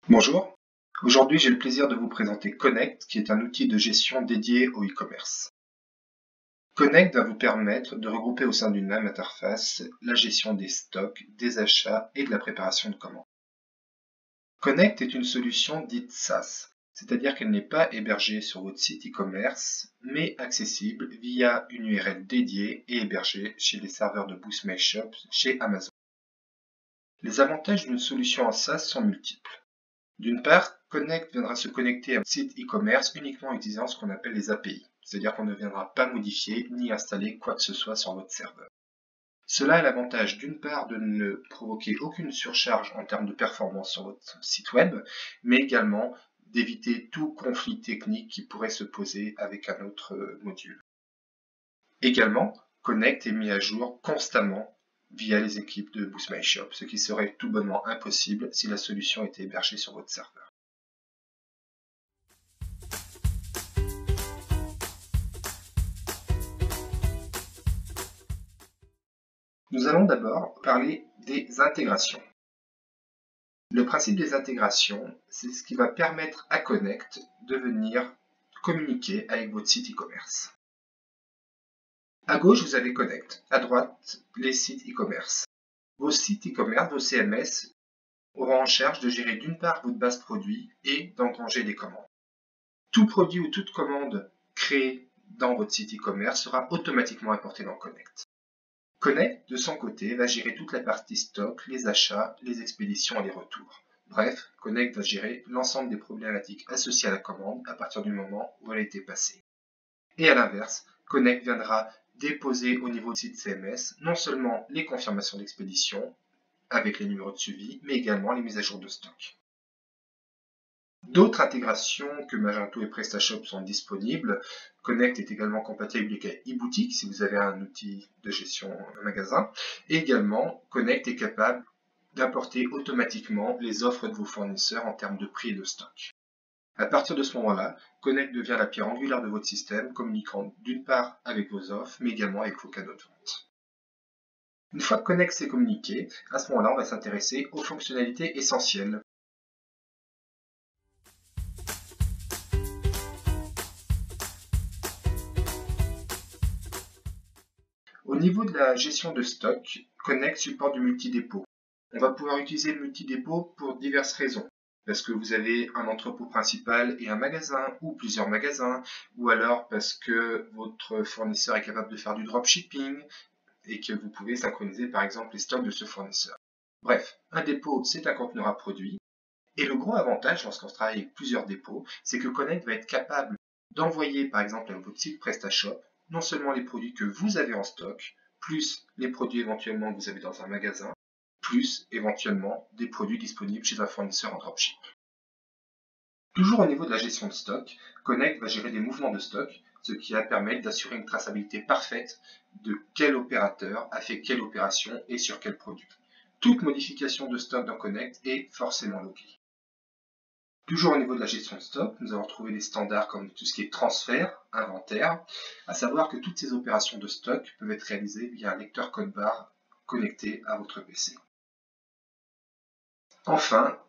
Bonjour, aujourd'hui j'ai le plaisir de vous présenter Connect, qui est un outil de gestion dédié au e-commerce. Connect va vous permettre de regrouper au sein d'une même interface la gestion des stocks, des achats et de la préparation de commandes. Connect est une solution dite SaaS, c'est-à-dire qu'elle n'est pas hébergée sur votre site e-commerce, mais accessible via une URL dédiée et hébergée chez les serveurs de Boost My Shop chez Amazon. Les avantages d'une solution en SaaS sont multiples. D'une part, Connect viendra se connecter à votre site e-commerce uniquement en utilisant ce qu'on appelle les API, c'est-à-dire qu'on ne viendra pas modifier ni installer quoi que ce soit sur votre serveur. Cela a l'avantage d'une part de ne provoquer aucune surcharge en termes de performance sur votre site web, mais également d'éviter tout conflit technique qui pourrait se poser avec un autre module. Également, Connect est mis à jour constamment via les équipes de Boost My Shop, ce qui serait tout bonnement impossible si la solution était hébergée sur votre serveur. Nous allons d'abord parler des intégrations. Le principe des intégrations, c'est ce qui va permettre à Connect de venir communiquer avec votre site e-commerce. À gauche, vous avez Connect, à droite, les sites e-commerce. Vos sites e-commerce, vos CMS, auront en charge de gérer d'une part votre base produit et d'engranger des commandes. Tout produit ou toute commande créée dans votre site e-commerce sera automatiquement importé dans Connect. Connect, de son côté, va gérer toute la partie stock, les achats, les expéditions et les retours. Bref, Connect va gérer l'ensemble des problématiques associées à la commande à partir du moment où elle a été passée. Et à l'inverse, Connect viendra déposer au niveau du site CMS non seulement les confirmations d'expédition avec les numéros de suivi, mais également les mises à jour de stock. D'autres intégrations que Magento et PrestaShop sont disponibles. Connect est également compatible avec e-boutique si vous avez un outil de gestion magasin. Et également, Connect est capable d'importer automatiquement les offres de vos fournisseurs en termes de prix et de stock. À partir de ce moment-là, Connect devient la pierre angulaire de votre système, communiquant d'une part avec vos offres, mais également avec vos canaux de vente. Une fois que Connect s'est communiqué, à ce moment-là, on va s'intéresser aux fonctionnalités essentielles. Au niveau de la gestion de stock, Connect supporte du multi-dépôt. On va pouvoir utiliser le multi-dépôt pour diverses raisons. Parce que vous avez un entrepôt principal et un magasin, ou plusieurs magasins, ou alors parce que votre fournisseur est capable de faire du dropshipping et que vous pouvez synchroniser par exemple les stocks de ce fournisseur. Bref, un dépôt, c'est un conteneur à produit. Et le gros avantage lorsqu'on travaille avec plusieurs dépôts, c'est que Connect va être capable d'envoyer par exemple à votre site PrestaShop non seulement les produits que vous avez en stock, plus les produits éventuellement que vous avez dans un magasin, plus éventuellement des produits disponibles chez un fournisseur en dropship. Toujours au niveau de la gestion de stock, Connect va gérer des mouvements de stock, ce qui va permettre d'assurer une traçabilité parfaite de quel opérateur a fait quelle opération et sur quel produit. Toute modification de stock dans Connect est forcément loguée. Toujours au niveau de la gestion de stock, nous allons retrouver des standards comme tout ce qui est transfert, inventaire, à savoir que toutes ces opérations de stock peuvent être réalisées via un lecteur code barre connecté à votre PC. Enfin,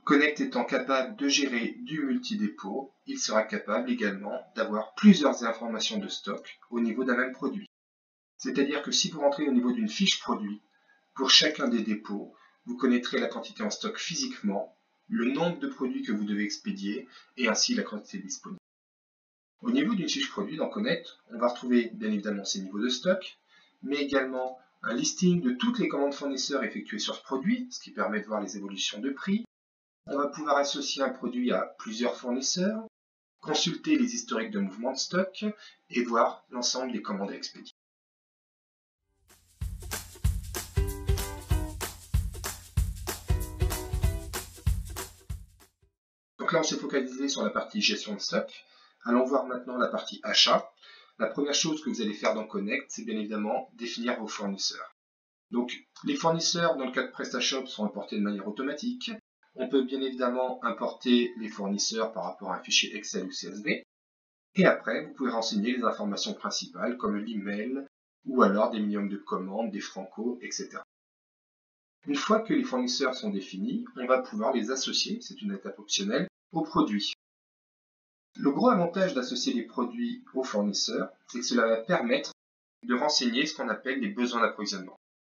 Connect étant capable de gérer du multi-dépôt, il sera capable également d'avoir plusieurs informations de stock au niveau d'un même produit. C'est-à-dire que si vous rentrez au niveau d'une fiche produit, pour chacun des dépôts, vous connaîtrez la quantité en stock physiquement, le nombre de produits que vous devez expédier et ainsi la quantité disponible. Au niveau d'une fiche produit dans Connect, on va retrouver bien évidemment ces niveaux de stock, mais également un listing de toutes les commandes fournisseurs effectuées sur ce produit, ce qui permet de voir les évolutions de prix. On va pouvoir associer un produit à plusieurs fournisseurs, consulter les historiques de mouvement de stock et voir l'ensemble des commandes à expédier. Donc là, on s'est focalisé sur la partie gestion de stock. Allons voir maintenant la partie achat. La première chose que vous allez faire dans Connect, c'est bien évidemment définir vos fournisseurs. Donc, les fournisseurs, dans le cas de PrestaShop, sont importés de manière automatique. On peut bien évidemment importer les fournisseurs par rapport à un fichier Excel ou CSV. Et après, vous pouvez renseigner les informations principales comme l'email ou alors des minimums de commandes, des francos, etc. Une fois que les fournisseurs sont définis, on va pouvoir les associer, c'est une étape optionnelle, aux produits. Le gros avantage d'associer les produits aux fournisseurs, c'est que cela va permettre de renseigner ce qu'on appelle les besoins d'approvisionnement.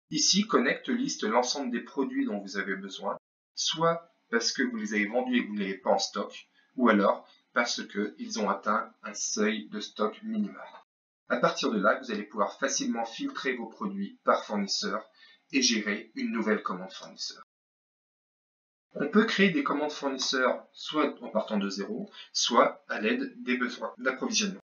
Ici, Connect liste l'ensemble des produits dont vous avez besoin, soit parce que vous les avez vendus et que vous ne les avez pas en stock, ou alors parce qu'ils ont atteint un seuil de stock minimal. À partir de là, vous allez pouvoir facilement filtrer vos produits par fournisseur et gérer une nouvelle commande fournisseur. On peut créer des commandes fournisseurs soit en partant de zéro, soit à l'aide des besoins d'approvisionnement.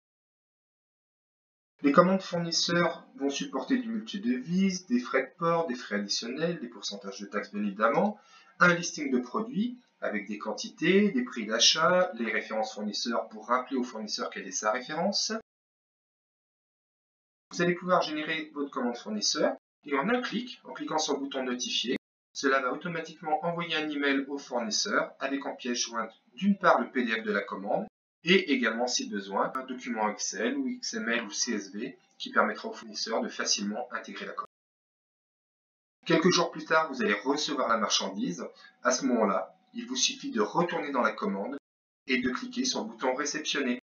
Les commandes fournisseurs vont supporter du multi-devises, des frais de port, des frais additionnels, des pourcentages de taxes bien évidemment, un listing de produits avec des quantités, des prix d'achat, les références fournisseurs pour rappeler au fournisseur quelle est sa référence. Vous allez pouvoir générer votre commande fournisseur et en un clic, en cliquant sur le bouton notifier, cela va automatiquement envoyer un email au fournisseur avec en pièce jointe d'une part le PDF de la commande et également si besoin un document Excel ou XML ou CSV qui permettra au fournisseur de facilement intégrer la commande. Quelques jours plus tard, vous allez recevoir la marchandise. À ce moment-là, il vous suffit de retourner dans la commande et de cliquer sur le bouton réceptionner.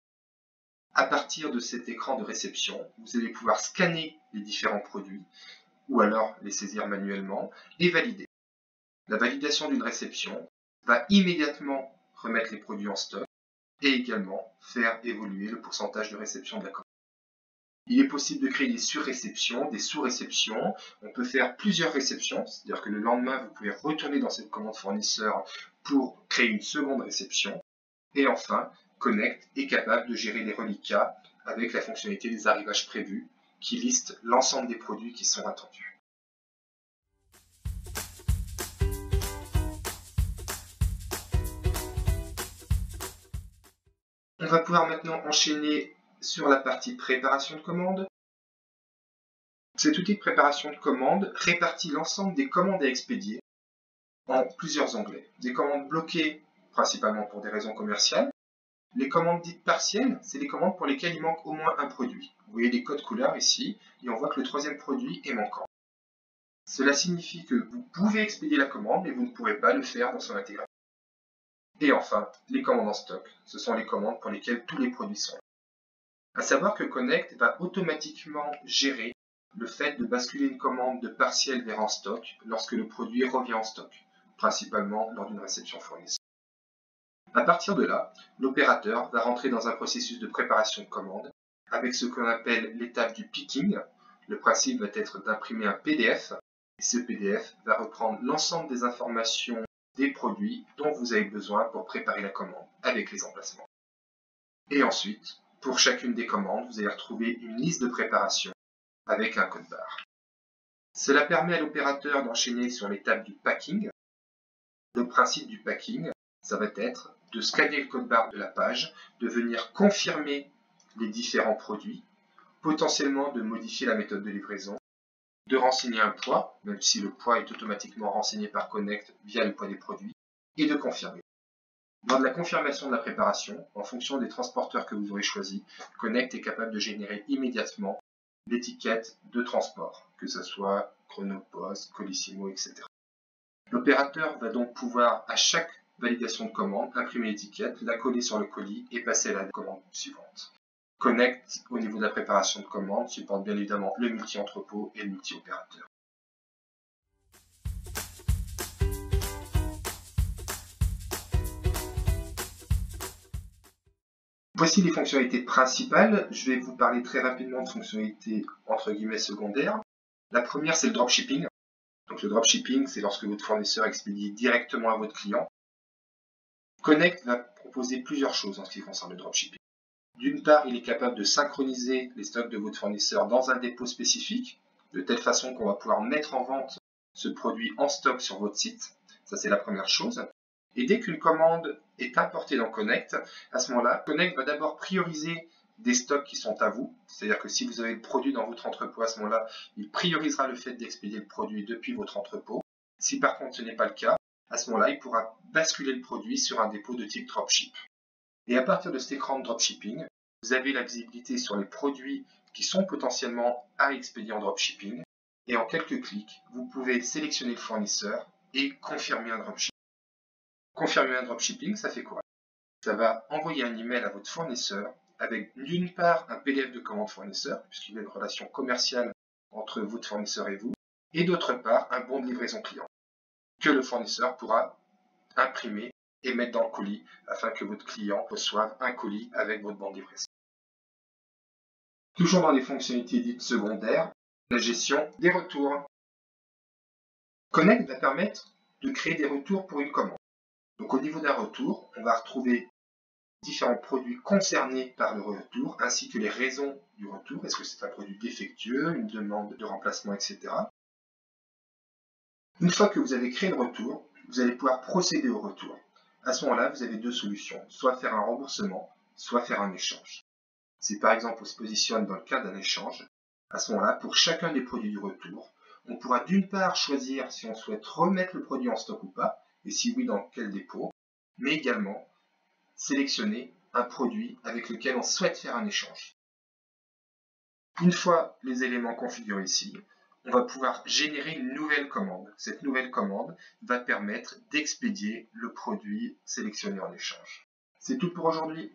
À partir de cet écran de réception, vous allez pouvoir scanner les différents produits ou alors les saisir manuellement et valider. La validation d'une réception va immédiatement remettre les produits en stock et également faire évoluer le pourcentage de réception de la commande. Il est possible de créer des surréceptions, des sous-réceptions. On peut faire plusieurs réceptions, c'est-à-dire que le lendemain, vous pouvez retourner dans cette commande fournisseur pour créer une seconde réception. Et enfin, Connect est capable de gérer les reliquats avec la fonctionnalité des arrivages prévus qui liste l'ensemble des produits qui sont attendus. On va pouvoir maintenant enchaîner sur la partie préparation de commande. Cet outil de préparation de commande répartit l'ensemble des commandes à expédier en plusieurs onglets. Des commandes bloquées, principalement pour des raisons commerciales. Les commandes dites partielles, c'est les commandes pour lesquelles il manque au moins un produit. Vous voyez les codes couleurs ici, et on voit que le troisième produit est manquant. Cela signifie que vous pouvez expédier la commande, mais vous ne pourrez pas le faire dans son intégralité. Et enfin, les commandes en stock, ce sont les commandes pour lesquelles tous les produits sont là. À savoir que Connect va automatiquement gérer le fait de basculer une commande de partiel vers en stock lorsque le produit revient en stock, principalement lors d'une réception fournisseur. À partir de là, l'opérateur va rentrer dans un processus de préparation de commande avec ce qu'on appelle l'étape du picking. Le principe va être d'imprimer un PDF et ce PDF va reprendre l'ensemble des informations des produits dont vous avez besoin pour préparer la commande avec les emplacements. Et ensuite, pour chacune des commandes, vous allez retrouver une liste de préparation avec un code barre. Cela permet à l'opérateur d'enchaîner sur l'étape du packing. Le principe du packing, ça va être de scanner le code barre de la page, de venir confirmer les différents produits, potentiellement de modifier la méthode de livraison, de renseigner un poids, même si le poids est automatiquement renseigné par Connect via le poids des produits, et de confirmer. Lors de la confirmation de la préparation, en fonction des transporteurs que vous aurez choisis, Connect est capable de générer immédiatement l'étiquette de transport, que ce soit Chronopost, Colissimo, etc. L'opérateur va donc pouvoir, à chaque validation de commande, imprimer l'étiquette, la coller sur le colis et passer à la commande suivante. Connect, au niveau de la préparation de commande, supporte bien évidemment le multi-entrepôt et le multi-opérateur. Voici les fonctionnalités principales. Je vais vous parler très rapidement de fonctionnalités entre guillemets secondaires. La première, c'est le dropshipping. Donc le dropshipping, c'est lorsque votre fournisseur expédie directement à votre client. Connect va proposer plusieurs choses en ce qui concerne le dropshipping. D'une part, il est capable de synchroniser les stocks de votre fournisseur dans un dépôt spécifique, de telle façon qu'on va pouvoir mettre en vente ce produit en stock sur votre site. Ça, c'est la première chose. Et dès qu'une commande est importée dans Connect, à ce moment-là, Connect va d'abord prioriser des stocks qui sont à vous. C'est-à-dire que si vous avez le produit dans votre entrepôt, à ce moment-là, il priorisera le fait d'expédier le produit depuis votre entrepôt. Si par contre ce n'est pas le cas, à ce moment-là, il pourra basculer le produit sur un dépôt de type dropship. Et à partir de cet écran de dropshipping, vous avez la visibilité sur les produits qui sont potentiellement à expédier en dropshipping et en quelques clics, vous pouvez sélectionner le fournisseur et confirmer un dropshipping. Confirmer un dropshipping, ça fait quoi? Ça va envoyer un email à votre fournisseur avec d'une part un PDF de commande fournisseur, puisqu'il y a une relation commerciale entre votre fournisseur et vous, et d'autre part un bon de livraison client, que le fournisseur pourra imprimer et mettre dans le colis afin que votre client reçoive un colis avec votre bon de livraison. Toujours dans les fonctionnalités dites secondaires, la gestion des retours. Connect va permettre de créer des retours pour une commande. Donc au niveau d'un retour, on va retrouver différents produits concernés par le retour, ainsi que les raisons du retour. Est-ce que c'est un produit défectueux, une demande de remplacement, etc. Une fois que vous avez créé le retour, vous allez pouvoir procéder au retour. À ce moment-là, vous avez deux solutions, soit faire un remboursement, soit faire un échange. Si par exemple on se positionne dans le cadre d'un échange, à ce moment-là, pour chacun des produits du retour, on pourra d'une part choisir si on souhaite remettre le produit en stock ou pas, et si oui, dans quel dépôt, mais également sélectionner un produit avec lequel on souhaite faire un échange. Une fois les éléments configurés ici, on va pouvoir générer une nouvelle commande. Cette nouvelle commande va permettre d'expédier le produit sélectionné en échange. C'est tout pour aujourd'hui.